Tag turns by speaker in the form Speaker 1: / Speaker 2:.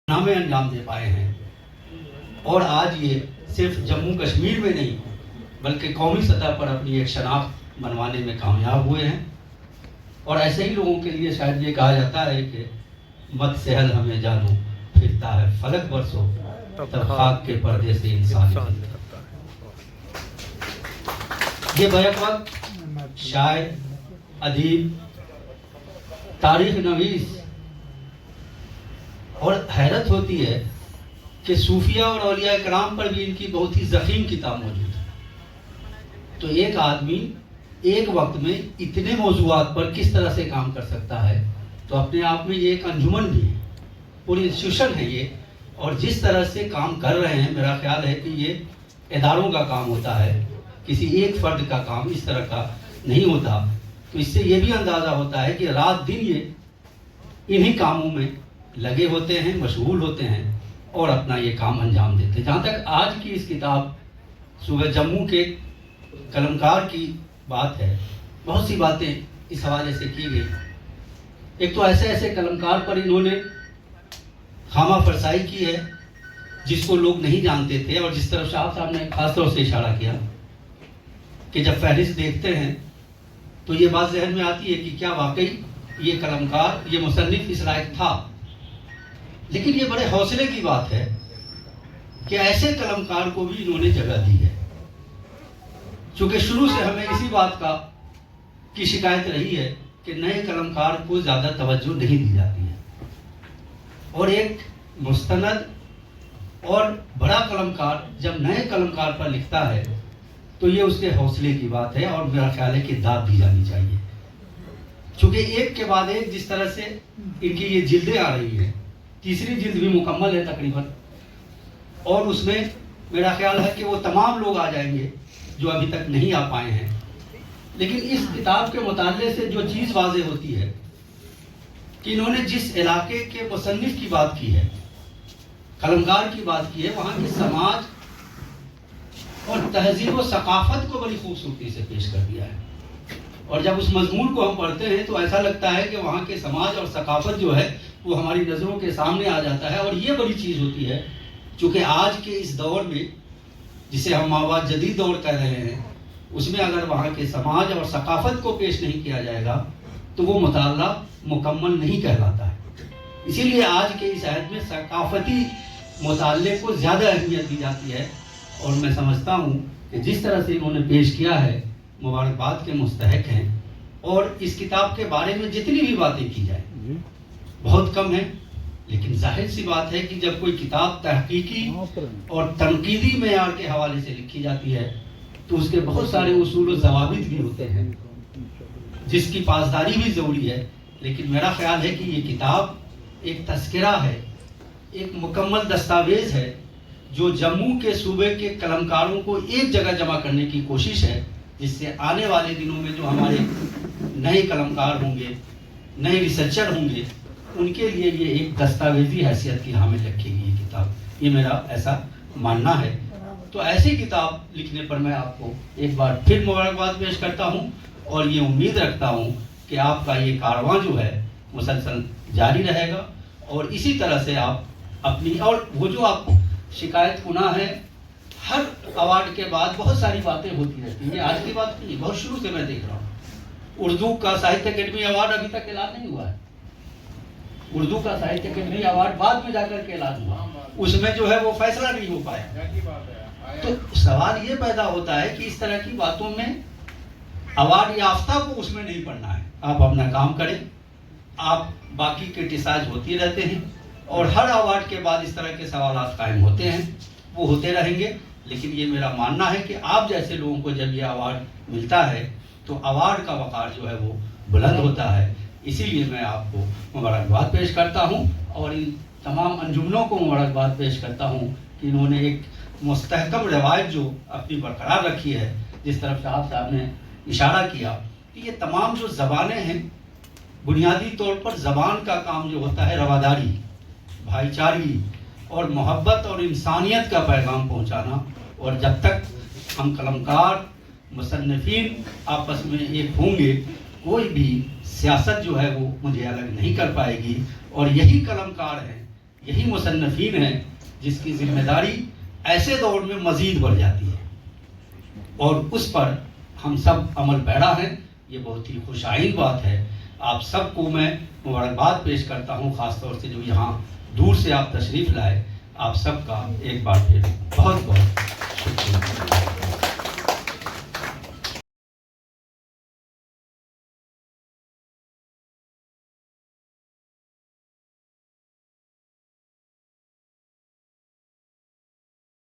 Speaker 1: نامے انجام دے پائے ہیں، اور آج یہ صرف جموں کشمیر میں نہیں بلکہ قومی سطح پر اپنی ایک شناخت بنوانے میں کامیاب ہوئے ہیں۔ اور ایسے ہی لوگوں کے لیے شاید یہ کہا جاتا ہے کہ مت سہل ہمیں جانو پھرتا ہے فلک برسوں تب خاک کے پردے سے انسان نکلتا ہے۔ یہ بیک وقت شاعر، ادیب، تاریخ نویس، اور حیرت ہوتی ہے کہ صوفیہ اور اولیاء کرام پر بھی ان کی بہت ہی ضخیم کتاب موجود ہے۔ تو ایک آدمی ایک وقت میں اتنے موضوعات پر کس طرح سے کام کر سکتا ہے؟ تو اپنے آپ میں یہ ایک انجمن بھی ہے، پوری انسٹیٹیوشن ہے یہ، اور جس طرح سے کام کر رہے ہیں میرا خیال ہے کہ یہ اداروں کا کام ہوتا ہے، کسی ایک فرد کا کام اس طرح کا نہیں ہوتا۔ تو اس سے یہ بھی اندازہ ہوتا ہے کہ رات دن یہ انہی کاموں میں لگے ہوتے ہیں، مشغول ہوتے ہیں اور اپنا یہ کام انجام دیتے ہیں۔ جہاں تک آج کی اس کتاب صوبہ جموں کے قلمکار کی بات ہے، بہت سی باتیں اس حوالے سے کی گئی۔ ایک تو ایسے قلمکار پر انہوں نے خامہ فرسائی کی ہے جس کو لوگ نہیں جانتے تھے، اور جس طرح شاہ صاحب نے خاص طور سے اشارہ کیا کہ جب فہرست دیکھتے ہیں تو یہ بات ذہن میں آتی ہے کہ کیا واقعی یہ قلمکار، یہ مصنف اس لائق تھا۔ لیکن یہ بڑے حوصلے کی بات ہے کہ ایسے قلمکار کو بھی انہوں نے جگہ دی ہے، چونکہ شروع سے ہمیں اسی بات کی شکایت رہی ہے کہ نئے قلمکار کو زیادہ توجہ نہیں دی جاتی ہے، اور ایک مستند اور بڑا قلمکار جب نئے قلمکار پر لکھتا ہے تو یہ اس کے حوصلے کی بات ہے، اور میرا خیال ہے کہ داد دی جانی چاہیے، چونکہ ایک کے بعد ایک جس طرح سے ان کی یہ جلدیں آ رہی ہیں، تیسری جلد بھی مکمل ہے تقریباً، اور اس میں میرا خیال ہے کہ وہ تمام لوگ آ جائیں گے جو ابھی تک نہیں آ پائے ہیں۔ لیکن اس کتاب کے مطالعے سے جو چیز واضح ہوتی ہے کہ انہوں نے جس علاقے کے مصنف کی بات کی ہے، قلمکار کی بات کی ہے، وہاں کے سماج اور تہذیب و ثقافت کو بڑی خوبصورتی سے پیش کر دیا ہے۔ اور جب اس مضمون کو ہم پڑھتے ہیں تو ایسا لگتا ہے کہ وہاں کے سماج اور ثقافت جو ہے وہ ہماری نظروں کے سامنے آ جاتا ہے، اور یہ بڑی چیز ہوتی ہے چونکہ آج کے اس دور میں جسے ہم ماواد جدید دور کہہ رہے ہیں، اس میں اگر وہاں کے سماج اور ثقافت کو پیش نہیں کیا جائے گا تو وہ مطالعہ مکمل نہیں کہلاتا ہے۔ اسی لیے آج کے اس عہد میں ثقافتی مطالعے کو زیادہ اہمیت دی جاتی ہے، اور میں سمجھتا ہوں کہ جس طرح سے انہوں نے پیش کیا ہے مبارکباد کے مستحق ہیں، اور اس کتاب کے بارے میں جتنی بھی باتیں کی جائیں بہت کم ہے، لیکن ظاہر سی بات ہے کہ جب کوئی کتاب تحقیقی اور تنقیدی معیار کے حوالے سے لکھی جاتی ہے تو اس کے بہت سارے اصول و ضوابط بھی ہوتے ہیں جس کی پاسداری بھی ضروری ہے۔ لیکن میرا خیال ہے کہ یہ کتاب ایک تذکرہ ہے، ایک مکمل دستاویز ہے جو جموں کے صوبے کے قلمکاروں کو ایک جگہ جمع کرنے کی کوشش ہے، جس سے آنے والے دنوں میں جو ہمارے نئے قلمکار ہوں گے، نئے ریسرچر ہوں گے، ان کے لیے یہ ایک دستاویزی حیثیت کی حامل رکھے گی یہ کتاب، یہ میرا ایسا ماننا ہے۔ تو ایسی کتاب لکھنے پر میں آپ کو ایک بار پھر مبارکباد پیش کرتا ہوں، اور یہ امید رکھتا ہوں کہ آپ کا یہ کارواں جو ہے مسلسل جاری رہے گا، اور اسی طرح سے آپ اپنی، اور وہ جو آپ شکایت کنہ ہے، ہر ایوارڈ کے بعد بہت ساری باتیں ہوتی رہتی ہیں، آج کی بات نہیں، بہت شروع سے میں دیکھ رہا ہوں۔ اردو کا ساہتیہ اکیڈمی ایوارڈ ابھی تک اعلان نہیں ہوا ہے، اردو کا ساہتیہ اکیڈمی ایوارڈ بعد میں جا کر کے اعلان ہوا، اس میں جو ہے وہ فیصلہ نہیں ہو پایا۔ تو سوال یہ پیدا ہوتا ہے کہ اس طرح کی باتوں میں ایوارڈ یافتہ کو اس میں نہیں پڑھنا ہے، آپ اپنا کام کریں، آپ باقی کرٹیسائز ہوتی رہتے ہیں، اور ہر ایوارڈ کے بعد اس طرح کے سوالات قائم ہوتے ہیں، وہ ہوتے رہیں گے۔ لیکن یہ میرا ماننا ہے کہ آپ جیسے لوگوں کو جب یہ ایوارڈ ملتا ہے تو ایوارڈ کا وقار جو ہے وہ بلند ہوتا ہے۔ اسی لیے میں آپ کو مبارکباد پیش کرتا ہوں، اور ان تمام انجمنوں کو مبارکباد پیش کرتا ہوں کہ انہوں نے ایک مستحکم روایت جو اپنی برقرار رکھی ہے، جس طرف شہاب صاحب نے اشارہ کیا کہ یہ تمام جو زبانیں ہیں، بنیادی طور پر زبان کا کام جو ہوتا ہے رواداری، بھائی چارگی اور محبت اور انسانیت کا پیغام پہنچانا، اور جب تک ہم قلمکار مصنفین آپس میں ایک ہوں گے، کوئی بھی سیاست جو ہے وہ مجھے الگ نہیں کر پائے گی، اور یہی قلمکار ہیں، یہی مصنفین ہیں جس کی ذمہ داری ایسے دور میں مزید بڑھ جاتی ہے، اور اس پر ہم سب عمل پیرا ہیں. یہ بہت ہی خوش آئند بات ہے. آپ سب کو میں مبارکباد پیش کرتا ہوں، خاص طور سے جو یہاں دور سے آپ تشریف لائے. آپ سب کا ایک بار پھر بہت بہت شکریہ.